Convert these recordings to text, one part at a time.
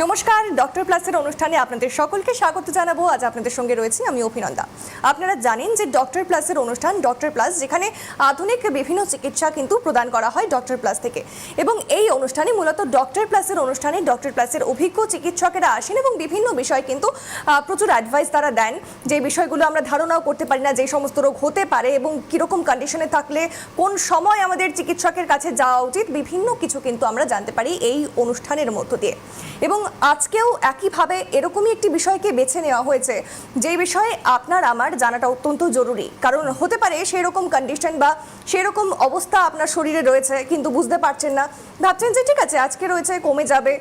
নমস্কার, ডক্টর প্লাসের অনুষ্ঠানে আপনাদের সকলকে স্বাগত জানাবো। আজ আপনাদের সঙ্গে রয়েছি আমি অভিনন্দা। আপনারা জানেন যে ডক্টর প্লাসের অনুষ্ঠান ডক্টর প্লাস, যেখানে আধুনিক বিভিন্ন চিকিৎসা কিন্তু প্রদান করা হয় ডক্টর প্লাস থেকে। এবং এই অনুষ্ঠানে মূলত ডক্টর প্লাসের অনুষ্ঠানে ডক্টর প্লাসের অভিজ্ঞ চিকিৎসকেরা আসেন এবং বিভিন্ন বিষয় কিন্তু প্রচুর অ্যাডভাইস তারা দেন, যে বিষয়গুলো আমরা ধারণাও করতে পারি না, যে সমস্ত রোগ হতে পারে এবং কীরকম কন্ডিশনে থাকলে কোন সময় আমাদের চিকিৎসকের কাছে যাওয়া উচিত, বিভিন্ন কিছু কিন্তু আমরা জানতে পারি এই অনুষ্ঠানের মধ্য দিয়ে। এবং আজকেও একইভাবে এরকমই একটি বিষয়কে বেছে নেওয়া হয়েছে, যেই বিষয়ে আপনার আমার জানাটা অত্যন্ত জরুরি। কারণ হতে পারে সেরকম কন্ডিশন বা সেরকম অবস্থা আপনার শরীরে রয়েছে, কিন্তু বুঝতে পারছেন না, ভাবছেন যে ঠিক আছে আজকে রয়েছে, কমে যাবে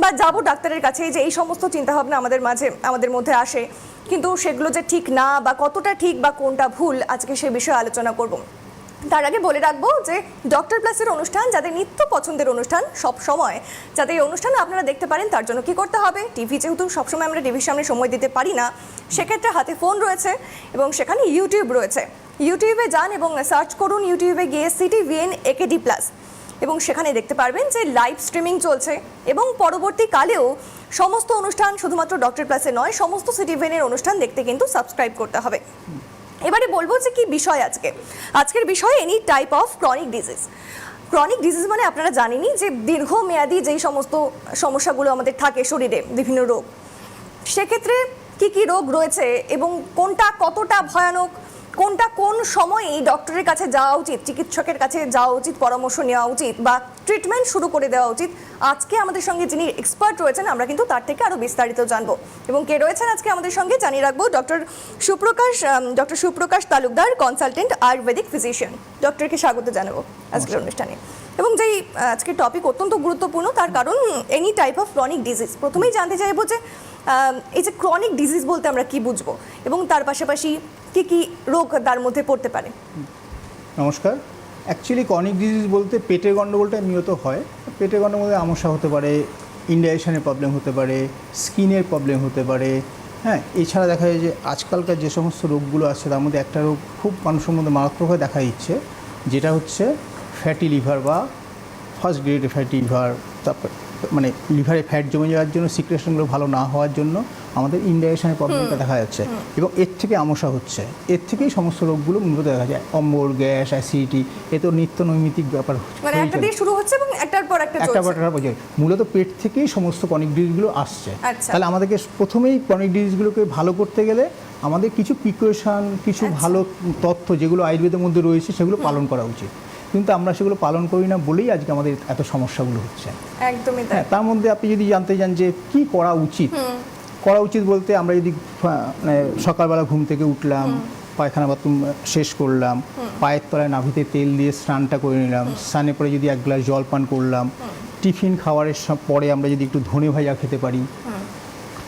বা যাবো ডাক্তারের কাছে, যে এই সমস্ত চিন্তাভাবনা আমাদের মধ্যে আসে। কিন্তু সেগুলো যে ঠিক না বা কতটা ঠিক বা কোনটা ভুল, আজকে সে বিষয়ে আলোচনা করব। তার আগে বলে রাখবো যে ডক্টর প্লাসের অনুষ্ঠান যাদের নিত্য পছন্দের অনুষ্ঠান, সব সময় যাতে এই অনুষ্ঠান আপনারা দেখতে পারেন, তার জন্য কি করতে হবে, টিভি যেহেতু সবসময় আমরা টিভির সামনে সময় দিতে পারি না, সেক্ষেত্রে হাতে ফোন রয়েছে এবং সেখানে ইউটিউব রয়েছে। ইউটিউবে যান এবং সার্চ করুন, ইউটিউবে গিয়ে CTVN AKD প্লাস, এবং সেখানে দেখতে পারবেন যে লাইভ স্ট্রিমিং চলছে। এবং পরবর্তীকালেও সমস্ত অনুষ্ঠান শুধুমাত্র ডক্টর প্লাসে নয়, সমস্ত CTVN-এর অনুষ্ঠান দেখতে কিন্তু সাবস্ক্রাইব করতে হবে। এবারে বলবো যে কি বিষয় আজকের বিষয়, any type of chronic disease. Chronic disease মানে আপনারা জানেনই যে দীর্ঘমেয়াদী যেই সমস্ত সমস্যাগুলো আমাদের থাকে শরীরে, বিভিন্ন রোগ, সেক্ষেত্রে কি কি রোগ রয়েছে এবং কোনটা কতটা ভয়ানক, কোনটা কোন সময়ে ডক্টরের কাছে যাওয়া উচিত, চিকিৎসকের কাছে যাওয়া উচিত, পরামর্শ নেওয়া উচিত বা ট্রিটমেন্ট শুরু করে দেওয়া উচিত, আজকে আমাদের সঙ্গে যিনি এক্সপার্ট রয়েছেন আমরা কিন্তু তার থেকে আরও বিস্তারিত জানবো। এবং কে রয়েছেন আজকে আমাদের সঙ্গে জানিয়ে রাখবো, doctor Suprakash Talukdar, consultant ayurvedic physician. ডক্টরকে স্বাগত জানাবো আজকের অনুষ্ঠানে। এবং যেই আজকের টপিক অত্যন্ত গুরুত্বপূর্ণ, তার কারণ any type of chronic disease. প্রথমেই জানতে চাইবো যে এই যে ক্রনিক ডিজিজ বলতে আমরা কি বুঝবো এবং তার পাশাপাশি কি কি রোগ তার মধ্যে পড়তে পারে। নমস্কার। অ্যাকচুয়ালি ক্রনিক ডিজিজ বলতে পেটের গণ্ডগোলটা নিয়ত হয়। পেটের গণ্ডগোলে আমসা হতে পারে, ইনডাইজেশনের প্রবলেম হতে পারে, স্কিনের প্রবলেম হতে পারে। হ্যাঁ, এছাড়া দেখা যায় যে আজকালকার যে সমস্ত রোগগুলো আছে তার মধ্যে একটা রোগ খুব মানুষের মধ্যে মারাত্মকভাবে দেখা দিচ্ছে, যেটা হচ্ছে ফ্যাটি লিভার বা ফার্স্ট গ্রেড ফ্যাটি লিভার। তারপর মানে লিভারে ফ্যাট জমে যাওয়ার জন্য, সিক্রেশনগুলো ভালো না হওয়ার জন্য আমাদের ইনডাইজেশনের প্রবলেমটা দেখা যাচ্ছে এবং এর থেকে আমসা হচ্ছে। এর থেকেই সমস্ত রোগগুলো মূলত দেখা যায়, অম্বল, গ্যাস, অ্যাসিডিটি। এ তো নিত্য নৈমিত্তিক ব্যাপার, মানে একটা দিয়ে শুরু হচ্ছে এবং একটার পর একটা চলছে। মূলত পেট থেকেই সমস্ত ক্রনিক ডিজিজগুলো আসছে। তাহলে আমাদেরকে প্রথমেই ক্রনিক ডিজিজগুলোকে ভালো করতে গেলে আমাদের কিছু প্রিকশন, কিছু ভালো তথ্য যেগুলো আয়ুর্বেদের মধ্যে রয়েছে সেগুলো পালন করা উচিত। কিন্তু আমরা সেগুলো পালন করি না বলেই আজকে আমাদের এত সমস্যাগুলো হচ্ছে। একদমই তাই। তার মধ্যে আপনি যদি জানতে চান যে কি করা উচিত বলতে, আমরা যদি মানে সকালবেলা ঘুম থেকে উঠলাম, পায়খানা বাথরুম শেষ করলাম, পায়ের তলায় নাভিতে তেল দিয়ে স্নানটা করে নিলাম, স্নানের পরে যদি 1 গ্লাস জল পান করলাম, টিফিন খাওয়ারের পরে আমরা যদি একটু ধনে ভাজা খেতে পারি,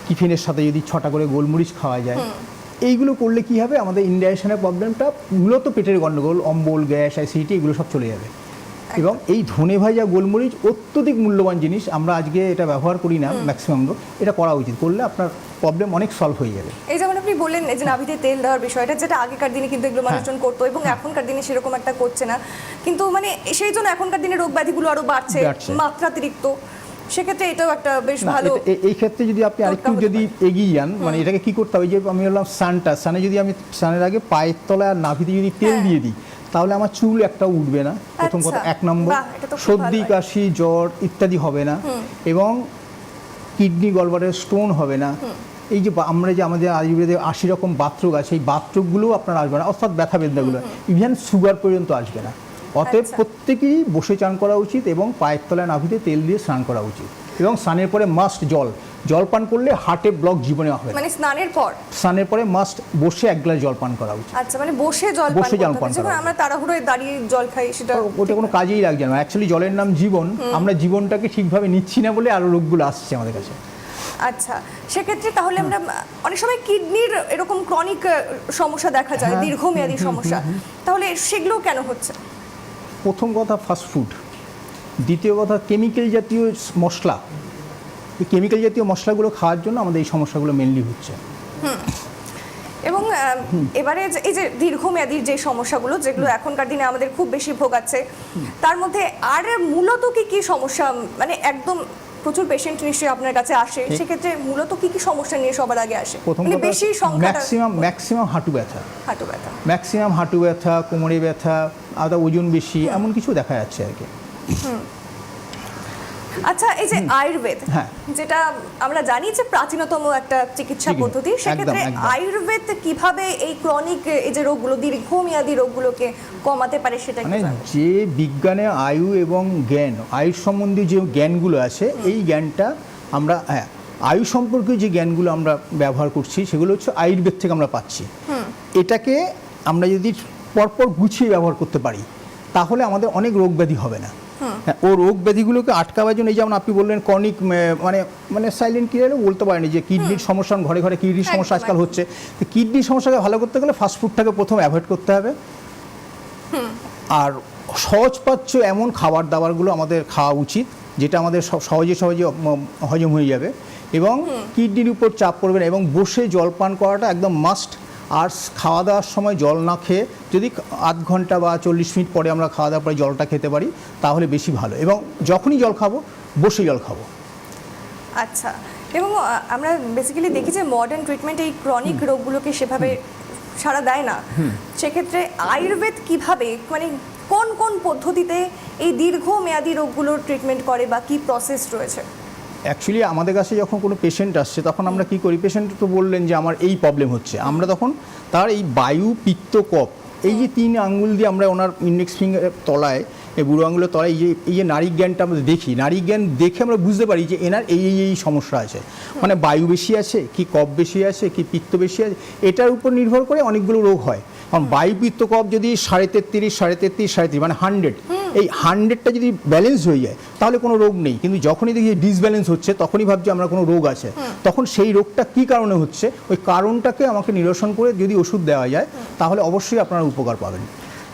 টিফিনের সাথে যদি 6টা করে গোলমরিচ খাওয়া যায়, এইগুলো করলে কি হবে, আমাদের ইনডাইজেশনের প্রবলেমটা মূলত পেটের গণ্ডগোল, অম্বল, গ্যাস, অ্যাসিডিটি এগুলো সব চলে যাবে। এবং এই ধনে ভাজা গোলমরিচ অত্যধিক মূল্যবান জিনিস, আমরা আজকে এটা ব্যবহার করি না ম্যাক্সিমাম লোক। এটা করা উচিত, করলে আপনার প্রবলেম অনেক সলভ হয়ে যাবে। এই যেমন আপনি বললেন যে নাভিতে তেল দেওয়ার বিষয়টা, যেটা আগেকার দিনে কিন্তু এগুলো মানুষজন করতো এবং এখনকার দিনে সেরকম একটা করছে না, কিন্তু মানে সেই জন্য এখনকার দিনে রোগ ব্যাধিগুলো আরো বাড়ছে মাত্রাতিরিক্ত। সেক্ষেত্রে এটাও একটা বেশ ভালো। এই ক্ষেত্রে যদি আপনি আরেকটু যদি এগিয়ে যান, মানে এটাকে কি করতে হবে, যে আমি বললাম স্নানে যদি আমি স্নানের আগে পায়ের তলায় আর নাভিতে যদি তেল দিয়ে দিই, তাহলে আমার চুল একটা উঠবে না, প্রথম কথা। 1 নম্বর, সর্দি, কাশি, জ্বর ইত্যাদি হবে না, এবং কিডনি গলব্লাডারে স্টোন হবে না। এই যে আমাদের আয়ুর্বেদে 80 রকম বাতরোগ আছে, এই বাতরোগগুলোও আপনার আসবে না, অর্থাৎ ব্যথা বেদনাগুলো, ইভেন সুগার পর্যন্ত আসবে না। অতএব প্রত্যেকেই বসে চান করা উচিত এবং পায়ের তলায় নাভিতে তেল দিয়ে স্নান করা উচিত। এবং স্নানের পরে মাস্ট জল পান করলে হার্টে ব্লক জীবনে হবে, মানে স্নানের পরে মাস্ট বসে 1 গ্লাস জল পান করা উচিত। আচ্ছা, মানে বসে জল পান করা। আমরা তাড়াহুড়োয় দাঁড়িয়ে জল খাই, সেটা ওটা কোনো কাজেই লাগছে না। অ্যাকচুয়ালি জলের নাম জীবন, আমরা জীবনটাকে ঠিকভাবে নিচ্ছি না বলে আরো রোগগুলো আসছে আমাদের কাছে। আচ্ছা, সেক্ষেত্রে তাহলে আমরা অনেক সময় কিডনির এরকম ক্রনিক সমস্যা দেখা যায়, দীর্ঘমেয়াদী সমস্যা, তাহলে সেগুলো কেন হচ্ছে? প্রথম কথা ফাস্টফুড, দ্বিতীয় কথা কেমিক্যাল জাতীয় মশলা। এই কেমিক্যাল জাতীয় মশলাগুলো খাওয়ার জন্য আমাদের এই সমস্যাগুলো মেনলি হচ্ছে। এবং এবারে এই যে দীর্ঘমেয়াদী যে সমস্যাগুলো, যেগুলো এখনকার দিনে আমাদের খুব বেশি ভোগাচ্ছে, তার মধ্যে আর মূলত কি কি সমস্যা, মানে একদম প্রচুর পেশেন্ট নিশ্চয়ই আপনার কাছে আসে, সেক্ষেত্রে মূলত কি কি সমস্যা নিয়ে সবার আগে আসে? প্রথম মানে কথা বেশি সংখ্যাটা ম্যাক্সিমাম হাঁটু ব্যথা, ম্যাক্সিমাম হাঁটু ব্যথা, কোমরে ব্যথা, আদা ওজন বেশি, এমন কিছু দেখা যাচ্ছে আর কি। আচ্ছা, এই যে আয়ুর্বেদ, যেটা আমরা জানি যে প্রাচীনতম একটা চিকিৎসা পদ্ধতি, সেক্ষেত্রে আয়ুর্বেদ কিভাবে এই ক্রনিক এই যে রোগগুলো, দীর্ঘমেয়াদী রোগগুলোকে কমাতে পারে সেটা কি? মানে যে বিজ্ঞানে আয়ু এবং জ্ঞান, আয়ুষ সম্বন্ধী যে জ্ঞানগুলো আছে, এই জ্ঞানটা আমরা আয়ু সম্পর্কে যে জ্ঞানগুলো আমরা ব্যবহার করছি সেগুলো হচ্ছে আয়ুর্বেদ থেকে আমরা পাচ্ছি। এটাকে আমরা যদি পরপর গুছিয়ে ব্যবহার করতে পারি তাহলে আমাদের অনেক রোগ ব্যাধি হবে না। ও রোগ ব্যাধিগুলোকে আটকাবার জন্য, এই যেমন আপনি বললেন ক্রনিক, মানে সাইলেন্ট ক্লিয়ারও বলতে পারেনি যে কিডনির সমস্যা, ঘরে ঘরে কিডনির সমস্যা আজকাল হচ্ছে। তো কিডনির সমস্যাকে ভালো করতে গেলে ফাস্টফুডটাকে প্রথম অ্যাভয়েড করতে হবে, আর সহজপাচ্য এমন খাবার দাবারগুলো আমাদের খাওয়া উচিত যেটা আমাদের সহজে হজম হয়ে যাবে এবং কিডনির উপর চাপ পড়বে না, এবং বসে জলপান করাটা একদম মাস্ট। আর খাওয়া দাওয়ার সময় জল না খেয়ে যদি আধ ঘন্টা বা 40 মিনিট পরে আমরা খাওয়া দাওয়ার পরে জলটা খেতে পারি তাহলে বেশি ভালো, এবং যখনই জল খাবো বসে জল খাবো। আচ্ছা, এবং আমরা বেসিক্যালি দেখি যে মডার্ন ট্রিটমেন্ট এই ক্রনিক রোগগুলোকে সেভাবে সাড়া দেয় না। সেক্ষেত্রে আয়ুর্বেদ কিভাবে, মানে কোন কোন পদ্ধতিতে এই দীর্ঘমেয়াদী রোগগুলোর ট্রিটমেন্ট করে বা কি প্রসেস রয়েছে? অ্যাকচুয়ালি আমাদের কাছে যখন কোনো পেশেন্ট আসছে তখন আমরা কি করি, পেশেন্ট তো বললেন যে আমার এই প্রবলেম হচ্ছে, আমরা তখন তার এই বায়ু, পিত্ত, কফ, এই যে 3 আঙ্গুল দিয়ে আমরা ওনার ইন্ডেক্স ফিঙ্গারের তলায়, এই বুড়ো আঙুলের তলায় এই যে নাড়ি জ্ঞানটা আমরা দেখি, নাড়ি জ্ঞান দেখে আমরা বুঝতে পারি যে এনার এই সমস্যা আছে, মানে বায়ু বেশি আছে কি কফ বেশি আছে কি পিত্ত বেশি আছে, এটার উপর নির্ভর করে অনেকগুলো রোগ হয়। কারণ বায়ু, পিত্ত, কফ যদি 33.5 মানে 100, এই 100টা যদি ব্যালেন্স হয়ে যায় তাহলে কোনো রোগ নেই, কিন্তু যখনই দেখি ডিসব্যালেন্স হচ্ছে তখনই ভাবছি আমরা কোনো রোগ আছে। তখন সেই রোগটা কি কারণে হচ্ছে, ওই কারণটাকে আমাকে নিরসন করে যদি ওষুধ দেওয়া যায় তাহলে অবশ্যই আপনারা উপকার পাবেন।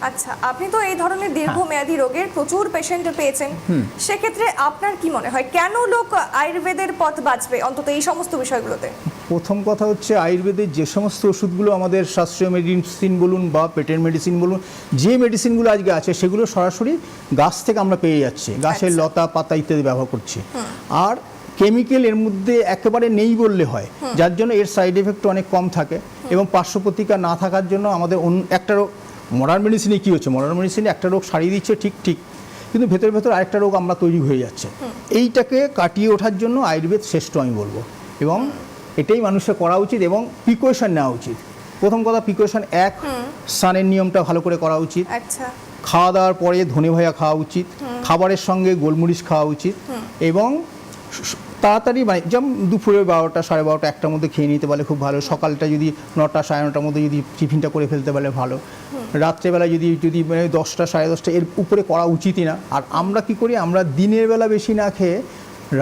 আচ্ছা, আপনি তো এই ধরনের দীর্ঘমেয়াদী রোগের প্রচুর পেশেন্ট পেয়েছেন, সেক্ষেত্রে আপনার কি মনে হয় কেন লোক আয়ুর্বেদের পথ বাঁচবে অন্তত এই সমস্ত বিষয়গুলোতে? প্রথম কথা হচ্ছে আয়ুর্বেদের যে সমস্ত ওষুধগুলো আমাদের শাস্ত্রীয় মেডিসিন বলুন বা পেটের মেডিসিন বলুন, যে মেডিসিনগুলো আজকে আছে সেগুলো সরাসরি গাছ থেকে আমরা পেয়ে যাচ্ছি, গাছের লতা পাতা ইত্যাদি ব্যবহার করছি। আর কেমিক্যাল এর মধ্যে একেবারে নেই বললে হয়, যার জন্য এর সাইড এফেক্ট অনেক কম থাকে, এবং পার্শ্ব প্রতিক্রিয়া না থাকার জন্য আমাদের একটা মডার্ন মেডিসিনে কী হচ্ছে, মডার্ন মেডিসিনে একটা রোগ সারিয়ে দিচ্ছে ঠিক, কিন্তু ভেতর আরেকটা রোগ আমরা তৈরি হয়ে যাচ্ছে। এইটাকে কাটিয়ে ওঠার জন্য আয়ুর্বেদ শ্রেষ্ঠ আমি বলবো, এবং এটাই মানুষের করা উচিত এবং প্রিকশন নেওয়া উচিত। প্রথম কথা প্রিকশন, স্নানের নিয়মটা ভালো করে করা উচিত, খাওয়া দাওয়ার পরে ধনে ভাজা খাওয়া উচিত, খাবারের সঙ্গে গোলমরিচ খাওয়া উচিত, এবং তাড়াতাড়ি মানে যেমন দুপুরে 12টা 12:30 1টার মধ্যে খেয়ে নিতে পারলে খুব ভালো, সকালটা যদি 9টা 9:30টার মধ্যে যদি টিফিনটা করে ফেলতে পারলে ভালো, রাত্রেবেলা যদি 10টা 10:30 এর উপরে করা উচিতই না। আর আমরা কি করি, আমরা দিনের বেলা বেশি না খেয়ে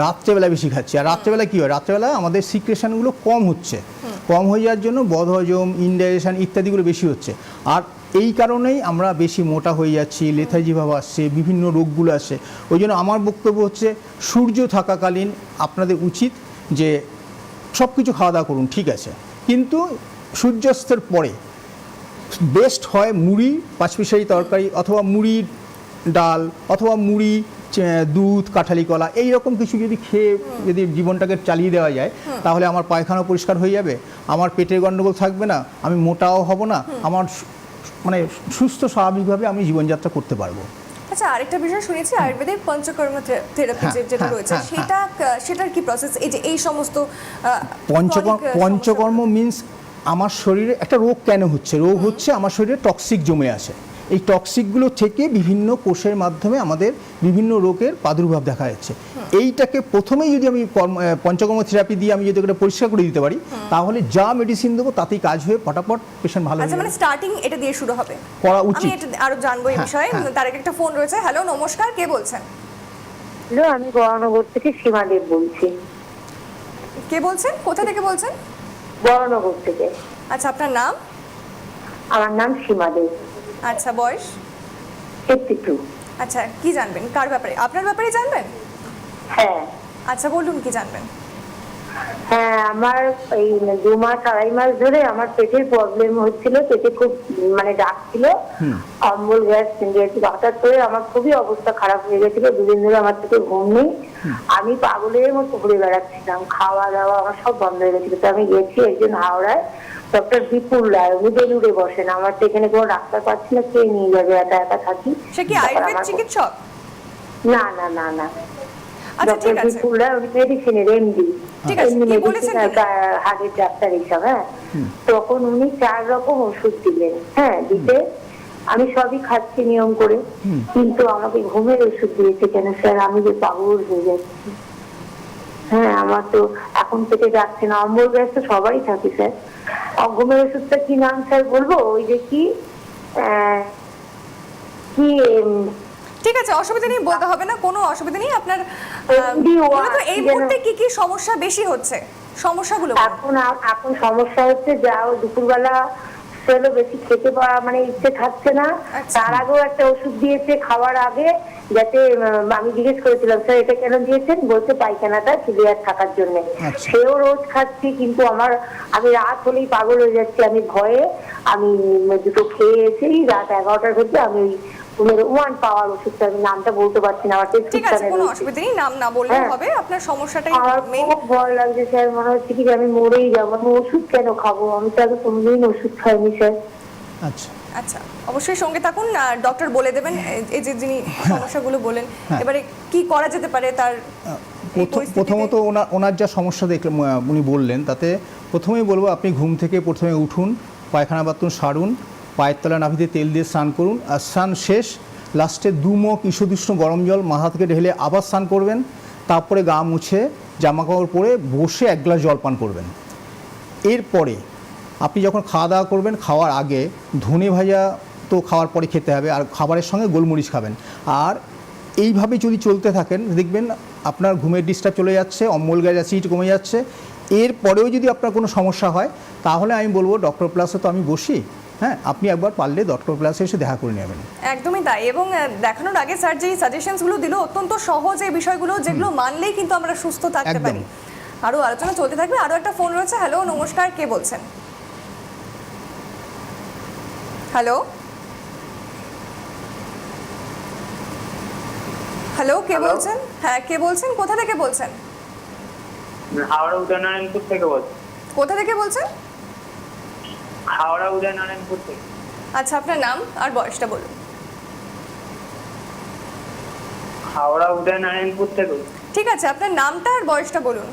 রাত্রেবেলা বেশি খাচ্ছি, আর রাত্রেবেলা কী হয়, রাত্রেবেলা আমাদের সিক্রেশনগুলো কম হচ্ছে, কম হয়ে যাওয়ার জন্য বদহজম, ইনডাইজেশন ইত্যাদিগুলো বেশি হচ্ছে, আর এই কারণেই আমরা বেশি মোটা হয়ে যাচ্ছি, লেথার্জি ভাব আসছে, বিভিন্ন রোগগুলো আসছে। ওই জন্য আমার বক্তব্য হচ্ছে সূর্য থাকাকালীন আপনাদের উচিত যে সব কিছু খাওয়া দাওয়া করুন, ঠিক আছে, কিন্তু সূর্যাস্তের পরে বেস্ট হয় মুড়ি, পাঁচমিশালি তরকারি, অথবা মুড়ির ডাল, অথবা মুড়ি, দুধ, কাঁঠালি কলা, এইরকম কিছু যদি খেয়ে যদি জীবনটাকে চালিয়ে দেওয়া যায় তাহলে আমার পায়খানা পরিষ্কার হয়ে যাবে, আমার পেটের গণ্ডগোল থাকবে না, আমি মোটাও হব না, আমার মানে সুস্থ স্বাভাবিকভাবে আমি জীবনযাত্রা করতে পারবো। আচ্ছা, আরেকটা বিষয় শুনেছি আয়ুর্বেদিক পঞ্চকর্ম থেরাপি যেটা রয়েছে, সেটার কি প্রসেস? এই যে এই সমস্ত পঞ্চকর্ম মিন্স আমার শরীরে একটা রোগ কেন হচ্ছে, রোগ হচ্ছে আমার শরীরে টক্সিক জমে আছে, এই টক্সিকগুলো থেকে বিভিন্ন কোষের মাধ্যমে আমাদের বিভিন্ন রোগের প্রাদুর্ভাব দেখা যাচ্ছে। এইটাকে প্রথমেই যদি আমি পঞ্চকর্ম থেরাপি দিয়ে আমি যদি এটা পরিষ্কার করে দিতে পারি তাহলে যা মেডিসিন দেবো তাতেই কাজ হয়ে ফটাফট পেশেন্ট ভালো হয়ে যাবে। মানে স্টার্টিং এটা দিয়ে শুরু হবে, করা উচিত। আমি এটা আরো জানবো এই বিষয়ে। তার আগে একটা ফোন রয়েছে। হ্যালো, নমস্কার, কে বলছেন? হ্যালো, আমি বরানগর থেকে সীমাদেব বলছি। কে বলছেন, কোথা থেকে বলছেন? বরানগর থেকে। আচ্ছা, আপনার নাম? আমার নাম সীমাদেব। আচ্ছা, বয়স? 82। আচ্ছা, কি জানবেন, কার ব্যাপারে? আপনার ব্যাপারে জানবেন? হ্যাঁ। আচ্ছা, বলুন কি জানবেন। হ্যাঁ, আমার এই 2 মাস 2.5 মাস ধরে আমার পেটের প্রবলেম হচ্ছিল, পেটে খুব মানে ডাকছিল, অম্বল গ্যাস গেছে, হঠাৎ করে আমার খুবই অবস্থা খারাপ হয়ে গেছিল, 2 দিন ধরে আমার থেকে ঘুম নেই, আমি পাগলের মতো ঘুরে বেড়াচ্ছিলাম, খাওয়া দাওয়া আমার সব বন্ধ হয়ে গেছিল। তো আমি গেছি একজন হাওড়ায়, ডক্টর বিপুল রায়, উনি বেলুড়ে বসেন, আমার তো এখানে কোনো ডাক্তার পাচ্ছি না, কে নিয়ে যাবে, একা একা থাকি। সে কি আয়ুর্বেদ চিকিৎসক? না না না না, আচ্ছা ঠিক আছে, মেডিসিনের এমডি, ঠিক আছে, কি বলেছেন তিনি? হার্টের ডাক্তার হিসাবে। হ্যাঁ, তখন উনি 4 রকম ওষুধ দিলেন, হ্যাঁ দিতে আমি সবই খাচ্ছি নিয়ম করে, কিন্তু আমাকে ঘুমের ওষুধ দিয়েছে কেন স্যার, আমি যে পাগল হয়ে যাচ্ছি। হ্যাঁ, আমার তো এখন থেকে যাচ্ছে না, অম্বল গ্যাস তো সবাই থাকে স্যার। ঘুমের ওষুধটা কি নাম স্যার বলবো? ওই যে কি কি ঠিক আছে, অসুবিধা নেই, বলতে হবে না, কোনো অসুবিধা নেই। আপনার মূলত এই যেন- মুহূর্তে কি কি সমস্যা বেশি হচ্ছে, সমস্যাগুলো বলুন। এখন সমস্যা হচ্ছে যা দুপুরবেলা সেলো বেশি খেতে পারা মানে ইচ্ছে থাকছে না। আচ্ছা। তার আগেও একটা ওষুধ দিয়েছে খাওয়ার আগে, যাতে আমি জিজ্ঞেস করেছিলাম স্যার এটা কেন দিয়েছেন, বলছে পায়খানাটা ক্লিয়ার থাকার জন্য। আচ্ছা। সেও রোজ খাচ্ছি, কিন্তু আমি রাত হলেই পাগল হয়ে যাচ্ছি, আমি ভয়ে আমি দুটো খেয়ে এসেই রাত 11টার ভেতরে আমি ওয়ান পাওয়ার ওষুধটা, আমি নামটা বলতে পারছি না, আমার ঠিক আছে, কোনো অসুবিধা নেই, নাম না বললেও হ্যাঁ। হবে। আপনার সমস্যাটাই আমার মেইন। খুব ভয় লাগছে স্যার, মনে হচ্ছে কি যে আমি মরেই যাবো, আমি ওষুধ কেন খাবো, আমি তো আগে কোনোদিন ওষুধ খাইনি স্যার। আচ্ছা, আচ্ছা, অবশ্যই সঙ্গে থাকুন, ডক্টর বলে দেবেন এই যে যিনি সমস্যাগুলো বলেন, এবারে কি করা যেতে পারে তার এই পরিস্থিতিতে। প্রথমত ওনার যা সমস্যা দেখলাম উনি বললেন, তাতে প্রথমেই বলবো আপনি ঘুম থেকে প্রথমে উঠুন, পায়খানা বাথরুম সারুন, পায়ের তলা নাভিতে তেল দিয়ে স্নান করুন, আর স্নান শেষ লাস্টে 2 মগ ঈষদুষ্ণ গরম জল মাথা থেকে ঢেলে আবার স্নান করবেন, তারপরে গা মুছে জামা কাপড় পরে বসে 1 গ্লাস জল পান করবেন। এরপরে আপনি যখন খাওয়া দাওয়া করবেন, খাওয়ার আগে ধনে ভাজা তো খাওয়ার পরে খেতে হবে, আর খাবারের সঙ্গে গোলমরিচ খাবেন। আর এইভাবে যদি চলতে থাকেন দেখবেন আপনার ঘুমের ডিস্টার্ব চলে যাচ্ছে, অম্বল গ্যাস অ্যাসিড কমে যাচ্ছে। এরপরেও যদি আপনার কোনো সমস্যা হয় তাহলে আমি বলবো ডক্টর প্লাসে তো আমি বসি, হ্যাঁ আপনি একবার পারলে ডক্টর প্লাসে এসে দেখা করে নেবেন। একদমই তাই, এবং দেখানোর আগে স্যার যে সাজেশনসগুলো দিল অত্যন্ত সহজ এই বিষয়গুলো, যেগুলো মানলেই কিন্তু আমরা সুস্থ থাকতে একদম। পারি। আরও আলোচনা চলতে থাকবে। আরও একটা ফোন রয়েছে। হ্যালো, নমস্কার, কে বলছেন? হ্যালো হ্যালো, কে Hello? বলছেন? হ্যাঁ, কে বলছেন, কোথা থেকে বলছেন? হাওড়া উদয়নারায়ণপুর থেকে বলছি। কোথা থেকে বলছেন? হাওড়া উদয়নারায়ণপুর থেকে। আচ্ছা, আপনার নাম আর বয়সটা বলুন। হাওড়া উদয়নারায়ণপুর থেকে। ঠিক আছে, আপনার নামটা আর বয়সটা বলুন।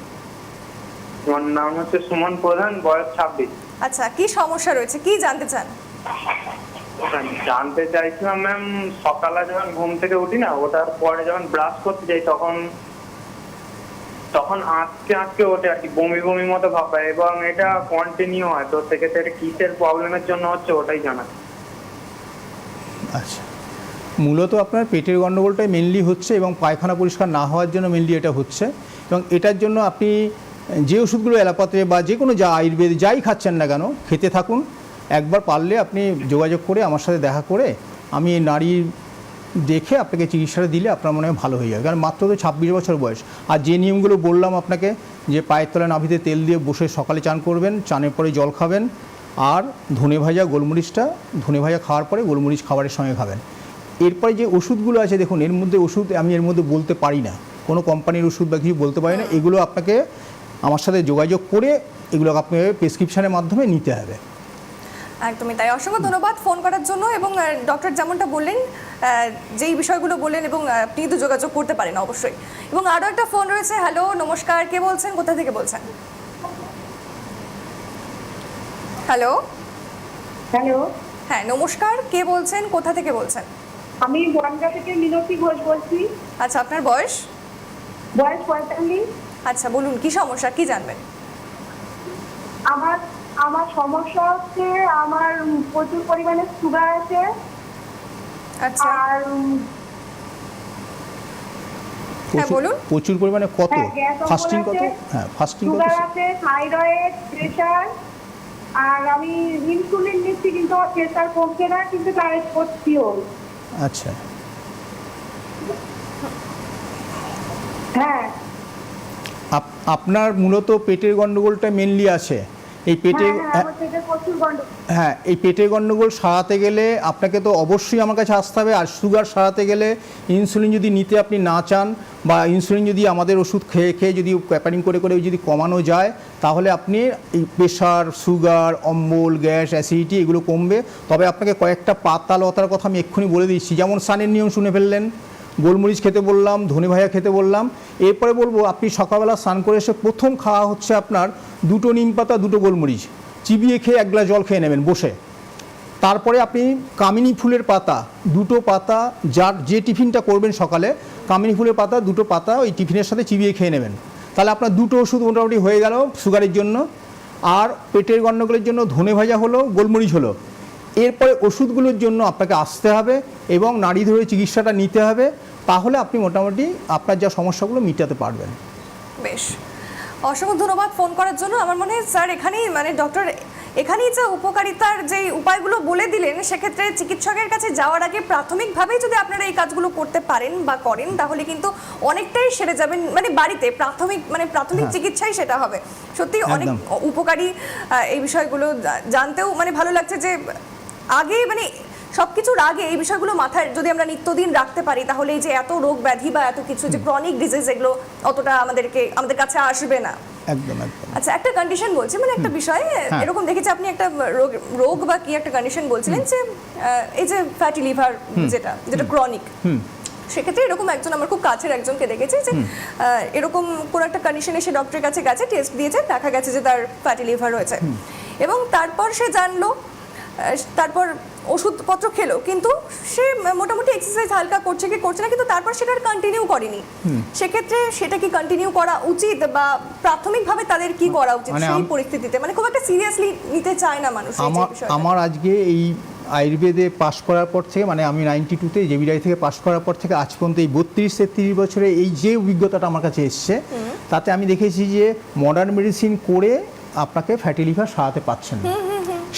আমার নাম হচ্ছে সুমন প্রধান, বয়স 26। আচ্ছা, কি সমস্যা রয়েছে, কি জানতে চান? জানতে চাইছিলাম ম্যাম, সকালে যখন ঘুম থেকে উঠি না, ওটার পরে যখন ব্রাশ করতে যাই তখন আজকে আজকে ওঠে আর কি, বমি বমি মতো ভাব হয়, এবং এটা কন্টিনিউ হয়। তো সেক্ষেত্রে এটা কিসের প্রবলেমের জন্য হচ্ছে ওটাই জানা। আচ্ছা, মূলত আপনার পেটের গণ্ডগোলটাই মেনলি হচ্ছে, এবং পায়খানা পরিষ্কার না হওয়ার জন্য মেনলি এটা হচ্ছে। এবং এটার জন্য আপনি যে ওষুধগুলো অ্যালোপ্যাথি বা যে কোনো যা আয়ুর্বেদ যাই খাচ্ছেন না কেন খেতে থাকুন। একবার পারলে আপনি যোগাযোগ করে আমার সাথে দেখা করে আমি নারীর দেখে আপনাকে চিকিৎসাটা দিলে আপনার মনে হয় ভালো হয়ে যাবে, কারণ মাত্র তো 26 বছর বয়স। আর যে নিয়মগুলো বললাম আপনাকে, যে পায়ের তলায় নাভিতে তেল দিয়ে বসে সকালে চান করবেন, চানের পরে জল খাবেন, আর ধনে ভাজা ধনে ভাজা খাওয়ার পরে গোলমরিচ খাবারের সঙ্গে খাবেন। এরপরে যে ওষুধগুলো আছে দেখুন, এর মধ্যে ওষুধ আমি এর মধ্যে বলতে পারি না, কোনো কোম্পানির ওষুধ বা কিছু বলতে পারি না। এগুলো আপনাকে আমার সাথে যোগাযোগ করে এগুলো আপনাকে প্রেসক্রিপশনের মাধ্যমে নিতে হবে। একদমই তাই, অসংখ্য ধন্যবাদ ফোন করার জন্য। এবং ডক্টর যেমনটা বললেন, যেই বিষয়গুলো বললেন, এবং আপনি তো যোগাযোগ করতে পারেন অবশ্যই। এবং আরও একটা ফোন রয়েছে। হ্যালো, নমস্কার, কে বলছেন, কোথা থেকে বলছেন? হ্যালো হ্যালো, হ্যাঁ, নমস্কার, কে বলছেন, কোথা থেকে বলছেন? আমি বনগা থেকে মিনতি ঘোষ বলছি, আচ্ছা, আপনার বয়স? বয়স 45। আচ্ছা, বলুন কি সমস্যা, কি জানবেন? আমার সমস্যা হচ্ছে আমার প্রচুর পরিমাণে সুগার আছে, আচ্ছা, আর হ্যাঁ বলুন। প্রচুর পরিমাণে কত? গ্যাস ফাস্টিং কত? আছে, হ্যাঁ, ফাস্টিং কত? সুগার আছে, থাইরয়েড, প্রেশার, আর আমি ইনসুলিন নিচ্ছি, কিন্তু আমার প্রেশার কমছে না, কিন্তু ডায়েট করছিও। আচ্ছা, হ্যাঁ, আপনার মূলত পেটের গন্ডগোলটা মেনলি আছে। এই পেটে আমার পেটে প্রচুর গন্ডগোল। হ্যাঁ, এই পেটের গন্ডগোল সারাতে গেলে আপনাকে তো অবশ্যই আমার কাছে আসতে হবে। আর সুগার সারাতে গেলে ইনসুলিন যদি নিতে আপনি না চান, বা ইনসুলিন যদি আমাদের ওষুধ খেয়ে খেয়ে যদি প্যাপারিং করে করে যদি কমানো যায়, তাহলে আপনি এই প্রেশার, সুগার, অম্বল, গ্যাস, অ্যাসিডিটি এগুলো কমবে। তবে আপনাকে কয়েকটা পাতা লতার কথা আমি এক্ষুনি বলে দিচ্ছি। যেমন স্নানের নিয়ম শুনে ফেললেন, গোলমরিচ খেতে বললাম, ধনে ভাজা খেতে বললাম। এরপরে বলবো আপনি সকালবেলা স্নান করে এসে প্রথম খাওয়া হচ্ছে আপনার 2টো নিম পাতা, 2টো গোলমরিচ চিবিয়ে খেয়ে 1 গ্লাস জল খেয়ে নেবেন বসে। তারপরে আপনি কামিনী ফুলের পাতা 2টো পাতা, যার যে টিফিনটা করবেন সকালে, কামিনী ফুলের পাতা 2টো পাতা ওই টিফিনের সাথে চিবিয়ে খেয়ে নেবেন। তাহলে আপনার 2টো ওষুধ মোটামুটি হয়ে গেল সুগারের জন্য। আর পেটের গন্ডগোলের জন্য ধনে ভাজা হলো, গোলমরিচ হলো। এরপরে ওষুধগুলোর জন্য আপনাকে আসতে হবে এবং নাড়ি ধরে চিকিৎসাটা নিতে হবে। তাহলে আপনি মোটামুটি আপনার যা সমস্যাগুলো মেটাতে পারবেন। বেশ, অসংখ্য ধন্যবাদ ফোন করার জন্য। আমার মনে হয় স্যার এখানেই মানে ডক্টর এখানেই যে উপকারিতার যে উপায়গুলো বলে দিলেন, সেক্ষেত্রে চিকিৎসকের কাছে যাওয়ার আগে প্রাথমিকভাবেই যদি আপনারা এই কাজগুলো করতে পারেন বা করেন, তাহলে কিন্তু অনেকটাই সেরে যাবেন। মানে বাড়িতে প্রাথমিক চিকিৎসাই সেটা হবে। সত্যি অনেক উপকারী এই বিষয়গুলো জানতেও মানে ভালো লাগছে যে আগে মানে সবকিছুর আগে এই বিষয়গুলো মাথায় যদি আমরা নিত্যদিন রাখতে পারি, তাহলে এই যে এত রোগ ব্যাধি বা এত কিছু যে ক্রনিক ডিজিজ, এগুলো অতটা আমাদের কাছে আসবে না। একদম একদম। আচ্ছা, একটা কন্ডিশন বলছি, মানে একটা বিষয় এরকম দেখেছি আপনি একটা রোগ বা কি একটা কন্ডিশন বলছিলেন যে এই যে ফ্যাটি লিভার, যেটা ক্রনিক, সেক্ষেত্রে এরকম একজন আমার খুব কাছের একজনকে দেখেছি যে এরকম কোন একটা কন্ডিশনে সে ডক্টরের কাছে গেছে, টেস্ট দিয়েছে, দেখা গেছে যে তার ফ্যাটি লিভার হয়েছে। এবং তারপর সে জানলো, তারপর ওষুধপত্র খেলো, কিন্তু সে মোটামুটি এক্সারসাইজ হালকা করছে কি করছে না, কিন্তু তারপর সেটা কন্টিনিউ করেনি। সেক্ষেত্রে সেটা কি কন্টিনিউ করা উচিত, বা প্রাথমিকভাবে তাদের কি করা উচিত সেই পরিস্থিতিতে? মানে খুব একটা সিরিয়াসলি নিতে চায় না মানুষ। আমার আজকে এই আয়ুর্বেদে পাশ করার পর থেকে, মানে আমি 92-তে জেবিরাই থেকে পাশ করার পর থেকে আজ পর্যন্ত এই 32-33 বছরে এই যে অভিজ্ঞতাটা আমার কাছে এসছে, তাতে আমি দেখেছি যে মডার্ন মেডিসিন করে আপনাকে ফ্যাটি লিভার সারাতে পারছেন না।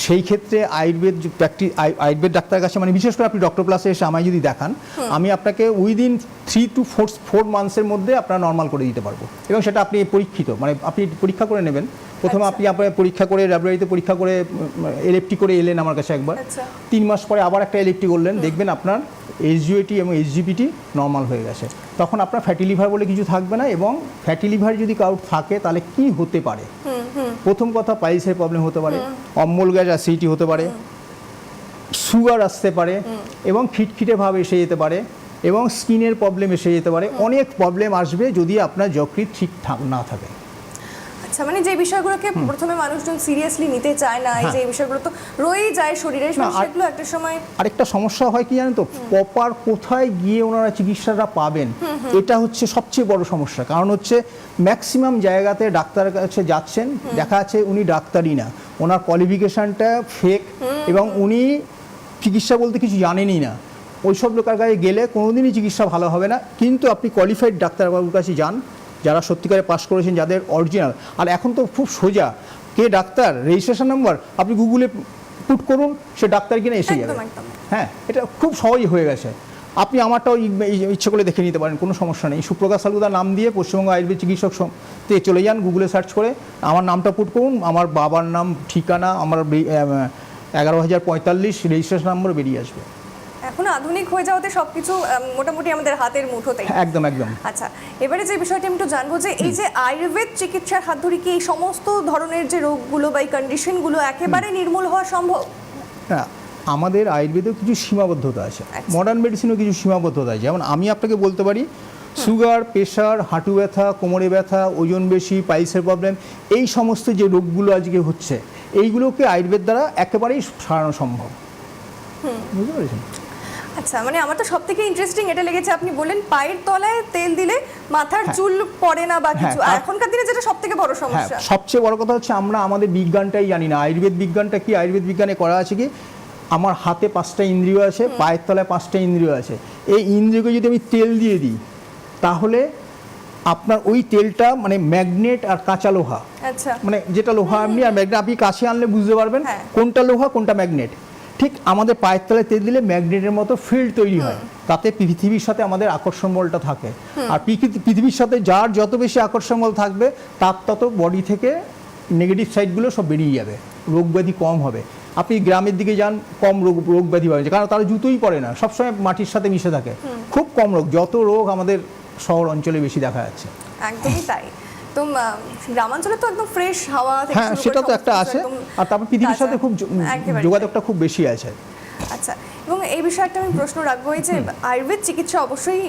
সেই ক্ষেত্রে আয়ুর্বেদ ডাক্তারের কাছে, মানে বিশেষ করে আপনি ডক্টর প্লাসে এসে আমায় যদি দেখান, আমি আপনাকে উইদিন 3 to 4 মান্থসের মধ্যে আপনার নর্মাল করে দিতে পারবো। এবং সেটা আপনি পরীক্ষিত, মানে আপনি পরীক্ষা করে নেবেন। প্রথমে আপনি আপনার পরীক্ষা করে ল্যাবরেটরিতে পরীক্ষা করে এলএফটি করে এলেন আমার কাছে একবার, 3 মাস পরে আবার একটা এলএফটি করলেন, দেখবেন আপনার এইচজিওটি এবং এইচজিপিটি নর্মাল হয়ে গেছে। তখন আপনার ফ্যাটি লিভার বলে কিছু থাকবে না। এবং ফ্যাটি লিভার যদি কারোর থাকে তাহলে কি হতে পারে? প্রথম কথা, পাইলসের প্রবলেম হতে পারে, অম্বল গ্যাস, অ্যাসিডিটি হতে পারে, সুগার আসতে পারে, এবং খিটখিটে ভাব এসে যেতে পারে, এবং স্কিনের প্রবলেম এসে যেতে পারে। অনেক প্রবলেম আসবে যদি আপনার যকৃৎ ঠিক না থাকে। আচ্ছা, মানে যে বিষয়গুলোকে প্রথমে মানুষজন সিরিয়াসলি নিতে চায় না, এই যে বিষয়গুলো তো রয়েই যায় শরীরে, সেগুলো একটা সময় আরেকটা সমস্যা হয় কি জানেন তো, প্রপার কোথায় গিয়ে ওনারা চিকিৎসাটা পাবেন, এটা হচ্ছে সবচেয়ে বড় সমস্যা। কারণ হচ্ছে ম্যাক্সিমাম জায়গাতে ডাক্তারের কাছে যাচ্ছেন, দেখা যাচ্ছে উনি ডাক্তারই না, ওনার কোয়ালিফিকেশনটা ফেক, এবং উনি চিকিৎসা বলতে কিছু জানেনই না। ওইসব লোকের কাছে গেলে কোনোদিনই চিকিৎসা ভালো হবে না। কিন্তু আপনি কোয়ালিফাইড ডাক্তারবাবুর কাছে যান, যারা সত্যিকারে পাস করেছেন, যাদের অরিজিনাল। আর এখন তো খুব সোজা, কে ডাক্তার, রেজিস্ট্রেশন নাম্বার আপনি গুগলে পুট করুন, সে ডাক্তার কিনা এসে যাবে। হ্যাঁ, এটা খুব সহজই হয়ে গেছে। আপনি আমারটাও ইচ্ছে করে দেখে নিতে পারেন, কোনো সমস্যা নেই। সুপ্রকাশ সালুদার নাম দিয়ে পশ্চিমবঙ্গ আয়ুর্বেদ চিকিৎসক তে চলে যান, গুগলে সার্চ করে আমার নামটা পুট করুন, আমার বাবার নাম, ঠিকানা, আমার 11,045 রেজিস্ট্রেশন নম্বর বেরিয়ে আসবে। এখন আধুনিক হয়ে যাওয়াতে সবকিছু মোটামুটি আমাদের হাতের মুঠোতেই। একদম একদম। আচ্ছা, এবারে যে বিষয়টা আমি একটু জানবো যে এই যে আয়ুর্বেদ চিকিৎসার হাত ধরে কি এই সমস্ত ধরনের যে রোগগুলো বা এই কন্ডিশনগুলো একেবারে নির্মূল হওয়া সম্ভব? হ্যাঁ, আমাদের আয়ুর্বেদেও কিছু সীমাবদ্ধতা আছে, মডার্ন মেডিসিনেও কিছু সীমাবদ্ধতা আছে। যেমন আমি আপনাকে বলতে পারি, সুগার, প্রেশার, হাঁটু ব্যথা, কোমরে ব্যথা, ওজন বেশি, পাইলসের প্রবলেম, এই সমস্ত যে রোগগুলো আজকে হচ্ছে, এইগুলোকে আয়ুর্বেদ দ্বারা একেবারেই সারানো সম্ভব। বুঝতে পেরেছেন? আচ্ছা, মানে আমার তো সব থেকে ইন্টারেস্টিং এটা লেগেছে, আপনি বললেন পায়ের তলায় তেল দিলে মাথার চুল পড়ে না বা কিছু। এখনকার দিনে যেটা সব থেকে বড় সমস্যা, সবচেয়ে বড় কথা হচ্ছে আমরা আমাদের বিজ্ঞানটাই জানি না। আয়ুর্বেদ বিজ্ঞানটা কি? আয়ুর্বেদ বিজ্ঞানে করা আছে কি, আমার হাতে 5টা ইন্দ্রিয় আছে, পায়ের তলায় 5টা ইন্দ্রিয় আছে। এই ইন্দ্রিয়কে যদি আমি তেল দিয়ে দিই, তাহলে আপনার ওই তেলটা মানে ম্যাগনেট আর কাঁচা লোহা, মানে যেটা লোহা আপনি আর ম্যাগনেট, আপনি কাছে আনলে বুঝতে পারবেন কোনটা লোহা কোনটা ম্যাগনেট। ঠিক আমাদের পায়ের তলায় তেল দিলে ম্যাগনেটের মতো ফিল্ড তৈরি হয়, তাতে পৃথিবীর সাথে আমাদের আকর্ষণ বলটা থাকে। আর পৃথিবীর সাথে যার যত বেশি আকর্ষণ বল থাকবে তার তত বডি থেকে নেগেটিভ সাইডগুলো সব বেরিয়ে যাবে, রোগ ব্যাধি কম হবে। আপনি গ্রামের দিকে যান, কম রোগ ব্যাধি পাবেন, কারণ তারা জুতোই পরে না, সবসময় মাটির সাথে মিশে থাকে, খুব কম রোগ। যত রোগ আমাদের শহর অঞ্চলে বেশি দেখা যাচ্ছে। একদমই তাই। তো গ্রামাঞ্চলে তো একদম ফ্রেশ হাওয়া থেকে হ্যাঁ, শুরু সেটা করে তো একটা সমস্ত আছে। একদম আর তারপর পৃথিবীর সাথে তাজা। খুব একেবারে যোগাযোগটা খুব বেশি আছে। আচ্ছা, এবং এই বিষয়ে একটা আমি প্রশ্ন রাখবো, এই যে আয়ুর্বেদ চিকিৎসা অবশ্যই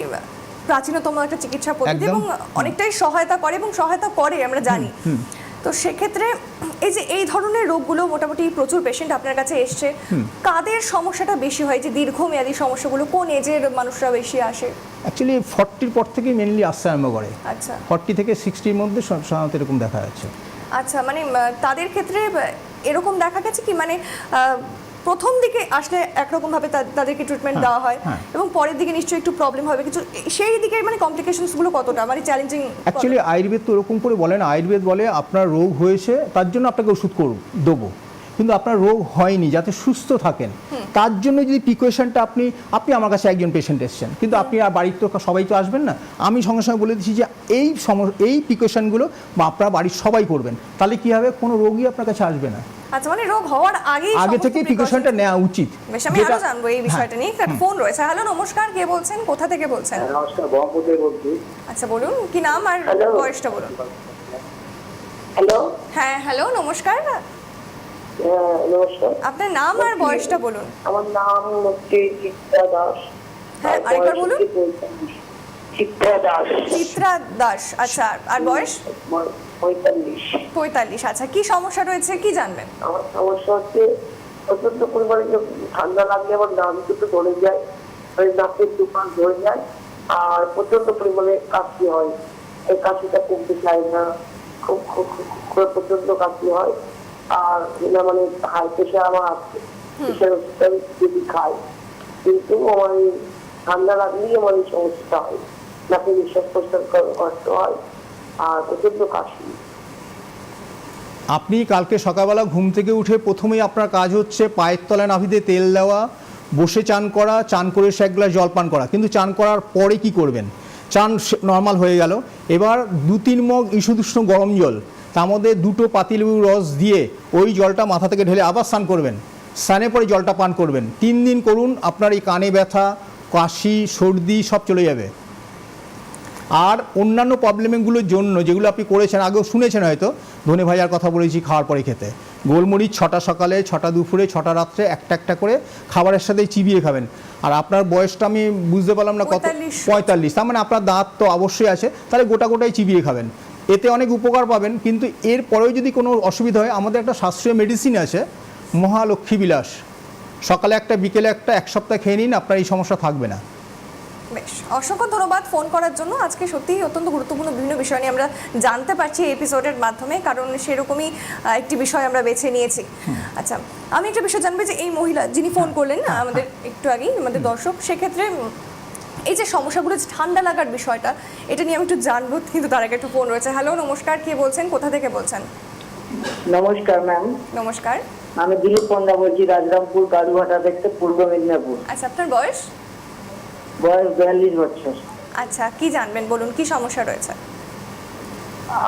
প্রাচীনতম একটা চিকিৎসা পদ্ধতি একদম। এবং অনেকটাই সহায়তা করে এবং সহায়তা করে আমরা জানি। তো সেক্ষেত্রে এই যে এই ধরনের রোগগুলো মোটামুটি প্রচুর পেশেন্ট আপনার কাছে এসছে, কাদের সমস্যাটা বেশি হয়, যে দীর্ঘমেয়াদী সমস্যাগুলো কোন এজের মানুষরা বেশি আসে? অ্যাকচুয়ালি 40-র পর থেকে মেনলি আসতে আরম্ভ করে। আচ্ছা 40 থেকে 60-র মধ্যে সাধারণত এরকম দেখা যাচ্ছে। আচ্ছা, মানে তাদের ক্ষেত্রে এরকম দেখা গেছে কি, মানে প্রথম দিকে আসলে একরকমভাবে তাদেরকে ট্রিটমেন্ট দেওয়া হয় এবং পরের দিকে নিশ্চয়ই একটু প্রবলেম হবে কিছু, সেই দিকে মানে কমপ্লিকেশনসগুলো কতটা মানে চ্যালেঞ্জিং? অ্যাকচুয়ালি আয়ুর্বেদ তো ওরকম করে বলে না। আয়ুর্বেদ বলে আপনার রোগ হয়েছে তার জন্য আপনাকে ওষুধ দেবো, কিন্তু আপনার রোগ হয়নি, যাতে সুস্থ থাকেন তার জন্য যদি প্রিকশনটা আপনি আমার কাছে একজন পেশেন্ট এসেছেন, কিন্তু আপনি আর বাড়ির তো সবাই তো আসবেন না, আমি সঙ্গে সঙ্গে বলে দিচ্ছি যে এই প্রিকশনগুলো আপনার বাড়ির সবাই করবেন, তাহলে কি হবে, কোনো রোগী আপনার কাছে আসবে না। আচ্ছা, মানে রোগ হওয়ার আগে থেকে প্রিকশনটা নেওয়া উচিত। বেশ, আমি আরো জানবো এই বিষয়টা নিয়ে। একটা ফোন রয়েছে। হ্যালো, নমস্কার, কে বলছেন, কোথা থেকে বলছেন? নমস্কার, বহরমপুর থেকে বলছি। আচ্ছা, বলুন কি নাম আর Hello. বয়সটা বলুন। হ্যালো, হ্যাঁ, হ্যালো, নমস্কার, নমস্কার। আপনার নাম আর বয়সটা বলুন। আমার নাম হচ্ছে চিত্রা দাস। হ্যাঁ, আর আরেকবার বয়স বলুন। হচ্ছে 45। চিত্রা দাস, চিত্রা দাস। আচ্ছা, আর বয়স? 45। 45। আচ্ছা, কি সমস্যা রয়েছে, কি জানবেন? আমার সমস্যা হচ্ছে প্রচন্ড পরিমাণে যে ঠান্ডা লাগলে আমার নাম দুটো ধরে যায়, ওই নাকের দুপান ধরে যায়, আর প্রচন্ড পরিমাণে কাশি হয়। এই কাশিটা কমতে চায় না, খুব খুব খুব করে প্রচন্ড কাশি হয়। আর মানে হাই প্রেশার আমার আছে, প্রেশার ওষুধটা আমি যদি খাই, কিন্তু আমার এই ঠান্ডা লাগলেই আমার এই সমস্যাটা হয়, নাকে নিঃশ্বাস প্রশ্বাস কষ্ট হয় আর প্রচন্ড কাশি। আপনি কালকে সকালবেলা ঘুম থেকে উঠে প্রথমেই আপনার কাজ হচ্ছে পায়ের তলায় নাভিতে তেল দেওয়া, বসে চান করা, চান করে সে এক গ্লাস জল পান করা। কিন্তু চান করার পরে কি করবেন, চান নর্মাল হয়ে গেল, এবার 2-3 মগ ঈষদুষ্ণ গরম জল, তার মধ্যে 2টো পাতিলেবুর রস দিয়ে ওই জলটা মাথা থেকে ঢেলে আবার স্নান করবেন। স্নানের পরে জলটা পান করবেন, 3 দিন করুন, আপনার এই কানে ব্যথা, কাশি, সর্দি সব চলে যাবে। আর অন্যান্য প্রবলেমগুলোর জন্য যেগুলো আপনি করেছেন, আগেও শুনেছেন হয়তো, ধনে ভাজার কথা বলেছি খাওয়ার পরে খেতে, গোলমরিচ 6টা সকালে, 6টা দুপুরে, 6টা রাত্রে একটা একটা করে খাবারের সাথে চিবিয়ে খাবেন। আর আপনার বয়সটা আমি বুঝতে পারলাম না কত, 45, তার মানে আপনার দাঁত তো অবশ্যই আছে, তাহলে গোটাই চিবিয়ে খাবেন, এতে অনেক উপকার পাবেন। কিন্তু এর পরেও যদি কোনো অসুবিধা হয়, আমাদের একটা শাস্ত্রীয় মেডিসিন আছে মহালক্ষ্মী বিলাস, সকালে একটা বিকেলে একটা, 1 সপ্তাহ খেয়ে নিন, আপনার এই সমস্যা থাকবে না। বেশ, অসংখ্য ধন্যবাদ ফোন করার জন্য। আজকে সত্যিই অত্যন্ত গুরুত্বপূর্ণ বিভিন্ন বিষয় নিয়ে আমরা জানতে পারছি এই এপিসোডের মাধ্যমে, কারণ সেরকমই একটি বিষয় আমরা বেছে নিয়েছি। আচ্ছা, আমি একটা বিষয় জানবো যে এই মহিলা যিনি ফোন করলেন আমাদের একটু আগেই, আমাদের দর্শক, সেক্ষেত্রে এই যে সমস্যাগুলো, যে ঠান্ডা লাগার বিষয়টা, এটা নিয়ে আমি একটু জানবো, কিন্তু তার আগে একটু ফোন রয়েছে। হ্যালো, নমস্কার, কে বলছেন, কোথা থেকে বলছেন? নমস্কার ম্যাম, নমস্কার। আমি দিলীপ পন্ডা বলছি, রাজরামপুর গাড়ুঘাটা থেকে, পূর্ব মেদিনীপুর। আচ্ছা, আপনার বয়স? বয়স 42 বছর। আচ্ছা, কি জানবেন বলুন, কি সমস্যা রয়েছে?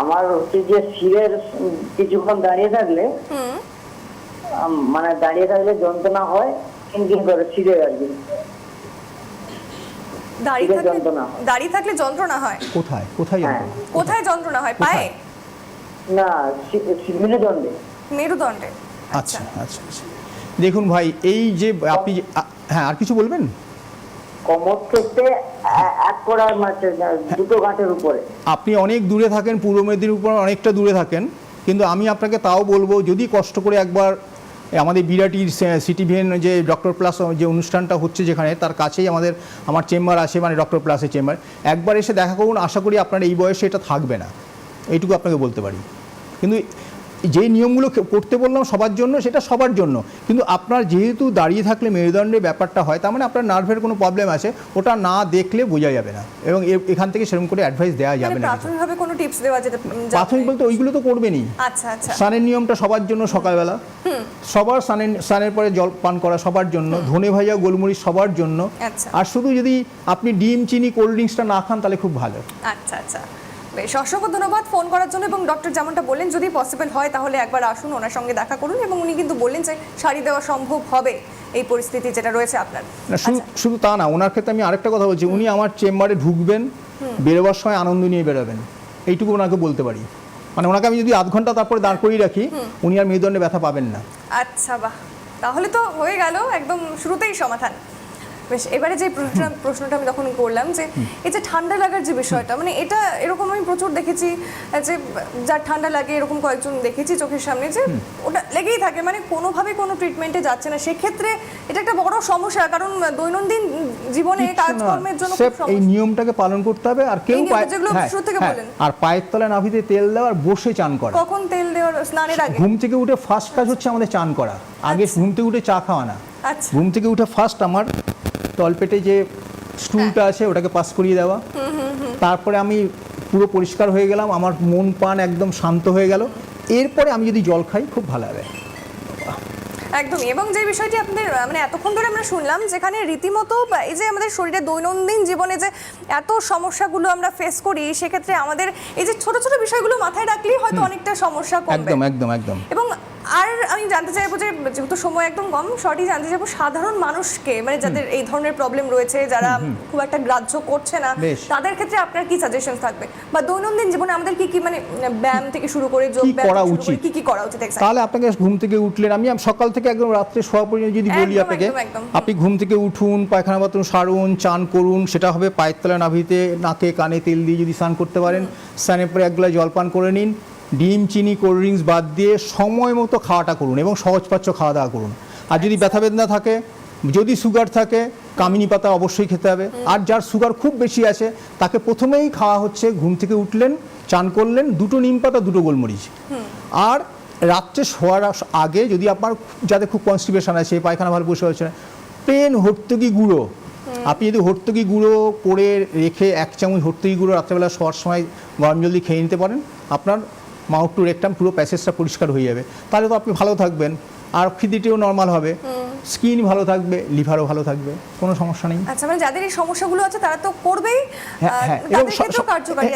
আমার হচ্ছে যে শিরের কিছুক্ষণ দাঁড়িয়ে থাকলে, মানে দাঁড়িয়ে থাকলে যন্ত্রণা হয়, কিনকিন করে শিরে আর কি। দাঁড়িয়ে থাকলে যন্ত্রণা হয়? কোথায় কোথায় হ্যাঁ। কোথায় যন্ত্রণা হয়? পায়ে? না, মেরুদণ্ডে। মেরুদণ্ডে। আচ্ছা আচ্ছা আচ্ছা, দেখুন ভাই, এই যে আপনি হ্যাঁ, আর কিছু বলবেন? কোমর থেকে এক কড়ার মাঝে, দুটো গাঁটের উপরে। আপনি অনেক দূরে থাকেন, পূর্ব মেদিনীপুর অনেকটা দূরে থাকেন, কিন্তু আমি আপনাকে তাও বলবো, যদি কষ্ট করে একবার আমাদের বিরাটির সিটিভিএন যে ডক্টর প্লাস যে অনুষ্ঠানটা হচ্ছে যেখানে, তার কাছেই আমার চেম্বার আছে, মানে ডক্টর প্লাসের চেম্বার, একবার এসে দেখা করুন। আশা করি আপনার এই বয়সে এটা থাকবে না, এইটুকু আপনাকে বলতে পারি। কিন্তু যে নিয়মগুলো করতে বললাম সবার জন্য, সেটা সবার জন্য, কিন্তু আপনার যেহেতু দাঁড়িয়ে থাকলে মেরুদণ্ডের ব্যাপারটা হয়, তার মানে আপনার নার্ভের কোনো প্রবলেম আছে, ওটা না দেখলে বোঝা যাবে না, এবং এখান থেকে সেরকম করে অ্যাডভাইস দেওয়া যাবে না। প্রাথমিকভাবে কোনো টিপস দেওয়া যেতে প্রাথমিক বলতে ওইগুলো তো করবেনই। আচ্ছা আচ্ছা। স্নানের নিয়মটা সবার জন্য সকালবেলা, সবার স্নানের পরে জল পান করা সবার জন্য, ধনে ভাজা গোলমরিচ সবার জন্য। আচ্ছা। আর শুধু যদি আপনি ডিম, চিনি, কোল্ড ড্রিঙ্কসটা না খান তাহলে খুব ভালো। আচ্ছা আচ্ছা, বেশ, অসংখ্য ধন্যবাদ ফোন করার জন্য। এবং ডক্টর যেমনটা বললেন, যদি পসিবল হয় তাহলে একবার আসুন, ওনার সঙ্গে দেখা করুন, এবং উনি কিন্তু বললেন যে শাড়ি দেওয়া সম্ভব হবে এই পরিস্থিতি যেটা রয়েছে আপনার। না, শুধু তা না, ওনার ক্ষেত্রে আমি আরেকটা কথা বলছি, উনি আমার চেম্বারে ঢুকবেন, বেরোবার সময় আনন্দ নিয়ে বেরোবেন, এইটুকু ওনাকে বলতে পারি। মানে ওনাকে আমি যদি আধ ঘন্টা তারপরে দাঁড় করিয়ে রাখি, উনি আর মেরুদণ্ডে ব্যথা পাবেন না। আচ্ছা, বাহ, তাহলে তো হয়ে গেল একদম শুরুতেই সমাধান। বেশ, এবারে যে প্রশ্নটা আমি তখন করলাম যে এই যে ঠান্ডা লাগার যে বিষয়টা, মানে এটা এরকম আমি প্রচুর দেখেছি যে যার ঠান্ডা লাগে, এরকম কয়েকজন দেখেছি চোখের সামনে, যে ওটা লেগেই থাকে, মানে কোনোভাবে কোনো ট্রিটমেন্টে যাচ্ছে না। সেক্ষেত্রে এটা একটা বড় সমস্যা, কারণ দৈনন্দিন জীবনে কাজকর্মের জন্য খুব এই সমস্যা। নিয়মটাকে পালন করতে হবে। আর কেউ শুরু থেকে বলেন, আর পায়ের তলায় নাভিতে তেল দেওয়া আর বসে চান করা। কখন তেল দেওয়ার? স্নানের আগে? ঘুম থেকে উঠে ফার্স্ট কাজ হচ্ছে আমাদের চান করা, আগে ঘুম থেকে উঠে চা খাওয়া না। আচ্ছা। ঘুম থেকে উঠে ফার্স্ট আমার তলপেটে যে স্টুলটা আছে ওটাকে পাস করিয়ে দেওয়া, তারপরে আমি পুরো পরিষ্কার হয়ে গেলাম, আমার মন প্রাণ একদম শান্ত হয়ে গেল, এরপরে আমি যদি জল খাই খুব ভালো হবে। একদমই। এবং যে বিষয়টি আপনাদের মানে এতক্ষণ ধরে আমরা শুনলাম, যেখানে রীতিমতো এই যে আমাদের শরীরে দৈনন্দিন জীবনে যে এত সমস্যাগুলো আমরা ফেস করি, সেক্ষেত্রে আমাদের এই যে ছোট ছোট বিষয়গুলো মাথায় রাখলেই হয়তো অনেকটা সমস্যা কমবে। একদম একদম একদম। এবং আর আমি জানতে চাইবো যে, যেহেতু সময় একদম কম, শর্টই জানতে চাইবো সাধারণ মানুষকে, মানে যাদের এই ধরনের প্রবলেম রয়েছে, যারা খুব একটা গ্রাহ্য করছে না, তাদের ক্ষেত্রে আপনার কি সাজেশন থাকবে, বা দৈনন্দিন জীবনে আমাদের কি কি মানে ব্যায়াম থেকে শুরু করে যোগ ব্যায়াম করা থেকে শুরু উচিত, করে কি করা উচিত? তাহলে আপনাকে ঘুম থেকে উঠলেন, আমি সকাল থেকে একদম রাত্রে শোয়া পর্যন্ত যদি বলি আপনাকে, আপনি ঘুম থেকে উঠুন, পায়খানা বাথরুম সারুন, চান করুন, সেটা হবে পায়ের তলায় নাভিতে, নাকে কানে তেল দিয়ে যদি স্নান করতে পারেন, স্নানের পরে এক গ্লাস জল পান করে নিন, ডিম, চিনি, কোল্ড ড্রিঙ্কস বাদ দিয়ে সময় মতো খাওয়াটা করুন, এবং সহজপাচ্য খাওয়া দাওয়া করুন। আর যদি ব্যথা বেদনা থাকে, যদি সুগার থাকে, কামিনী পাতা অবশ্যই খেতে হবে। আর যার সুগার খুব বেশি আছে, তাকে প্রথমেই খাওয়া হচ্ছে, ঘুম থেকে উঠলেন, চান করলেন, 2টো নিম পাতা, 2টো গোলমরিচ। আর রাত্রে শোয়ার আগে যদি আপনার যাদের খুব কনস্টিপেশন আছে, পায়খানা ভালো বসে হচ্ছে, প্লেন হর্তকি গুঁড়ো, আপনি যদি হর্তকি গুঁড়ো করে রেখে 1 চামচ হর্তকি গুঁড়ো রাত্রেবেলা শোয়ার সময় গরম জল দিয়ে খেয়ে নিতে পারেন, আপনার মাউথ টু রেকটাম পুরো প্যাসেজটা পরিষ্কার হয়ে যাবে। তাহলে তো আপনি ভালো থাকবেন, আর খিদিটিও নর্মাল হবে, স্কিন ভালো থাকবে, লিভারও ভালো থাকবে, কোনো সমস্যা নেই। আচ্ছা, মানে যাদের এই সমস্যাগুলো আছে তারা তো করবেই,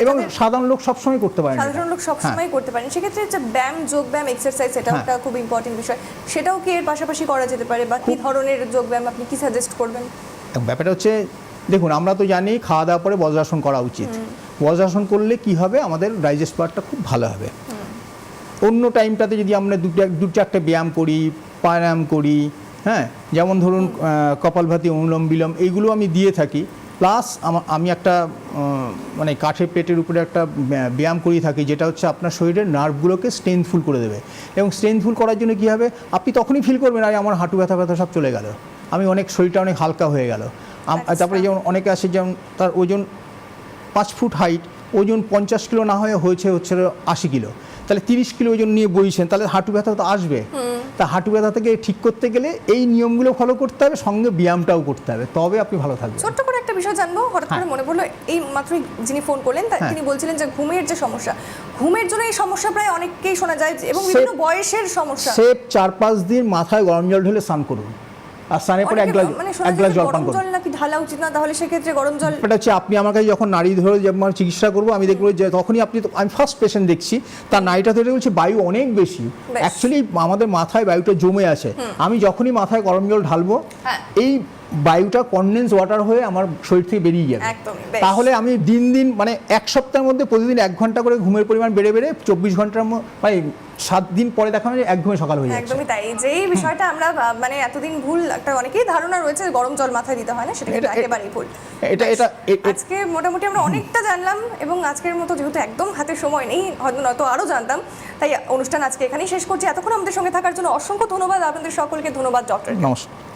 এবং সাধারণ লোক সবসময় করতে পারেন, সাধারণ লোক সবসময় করতে পারেন। সেক্ষেত্রে যে ব্যায়াম, যোগ ব্যায়াম, এক্সারসাইজ, এটা একটা খুব ইম্পর্টেন্ট বিষয়, সেটাও কি এর পাশাপাশি করা যেতে পারে, বা কি ধরনের যোগ ব্যায়াম আপনি কি সাজেস্ট করবেন? ব্যাপারটা হচ্ছে, দেখুন, আমরা তো জানি খাওয়া দাওয়ার পরে বজ্রাসন করা উচিত। বজ্রাসন করলে কি হবে, আমাদের ডাইজেস্ট পাওয়ারটা খুব ভালো হবে। অন্য টাইমটাতে যদি আমরা 2-4টে ব্যায়াম করি, প্রাণায়াম করি, হ্যাঁ, যেমন ধরুন কপালভাতি, অনুলোম বিলোম, এইগুলো আমি দিয়ে থাকি, প্লাস আমি একটা মানে কাঠের প্লেটের উপরে একটা ব্যায়াম করিয়ে থাকি, যেটা হচ্ছে আপনার শরীরের নার্ভগুলোকে স্ট্রেংথফুল করে দেবে। এবং স্ট্রেংথফুল করার জন্য কী হবে, আপনি তখনই ফিল করবেন, আর আমার হাঁটু ব্যথা সব চলে গেল, আমি শরীরটা অনেক হালকা হয়ে গেল। তারপরে যেমন অনেকে আসে, যেমন তার ওজন 5 ফুট হাইট, ওজন 50 কিলো না হয়ে হচ্ছে 80 কিলো, তাহলে 30 কিলো ওজন নিয়ে বইছেন, তাহলে হাঁটু ব্যথা তো আসবে। তা হাঁটু ব্যথা থেকে ঠিক করতে গেলে এই নিয়মগুলো ফলো করতে হবে, সঙ্গে ব্যায়ামটাও করতে হবে, তবে আপনি ভালো থাকবেন। ছোট্ট করে একটা বিষয় জানবো, হঠাৎ করে মনে পড়লো, এই মাত্রই যিনি ফোন করলেন তিনি বলছিলেন যে ঘুমের যে সমস্যা, ঘুমের জন্য এই সমস্যা প্রায় অনেককেই শোনা যায়, এবং বিভিন্ন বয়সের সমস্যা। 4-5 দিন মাথায় গরম জল ঢেলে স্নান করুন, আর স্নানের পরে এক গ্লাস জল পান করুন। জল নাকি ঢালা উচিত না, তাহলে সেক্ষেত্রে গরম জল? এটা হচ্ছে, আপনি আমার কাছে যখন নাড়ি ধরে যেমন চিকিৎসা করবো, আমি দেখবো যে তখনই আমি ফার্স্ট পেশেন্ট দেখছি, তার নাড়িটা ধরে বলছি বায়ু অনেক বেশি, অ্যাকচুয়ালি আমাদের মাথায় বায়ুটা জমে আছে, আমি যখনই মাথায় গরম জল ঢালবো, এই বায়ুটা কনডেন্স ওয়াটার হয়ে আমার শরীর থেকে বেরিয়ে যাবে। তাহলে আমি দিন মানে 1 সপ্তাহের মধ্যে প্রতিদিন 1 ঘন্টা করে ঘুমের পরিমাণ বেড়ে 24 ঘন্টার মানে 7 দিন পরে দেখা যায় 1 ঘুমে সকাল হয়ে যাচ্ছে। একদমই তাই। যেই বিষয়টা আমরা মানে এতদিন ভুল একটা অনেকেই ধারণা রয়েছে গরম জল মাথায় দিতে হয় না, সেটা কিন্তু একেবারেই ভুল। আজকে মোটামুটি আমরা অনেকটা জানলাম, এবং আজকের মতো যেহেতু একদম হাতে সময় নেই, হয়তো আরও জানতাম, তাই অনুষ্ঠান আজকে এখানেই শেষ করছি। এতক্ষণ আমাদের সঙ্গে থাকার জন্য অসংখ্য ধন্যবাদ আপনাদের সকলকে। ধন্যবাদ ডক্টর। নমস্কার।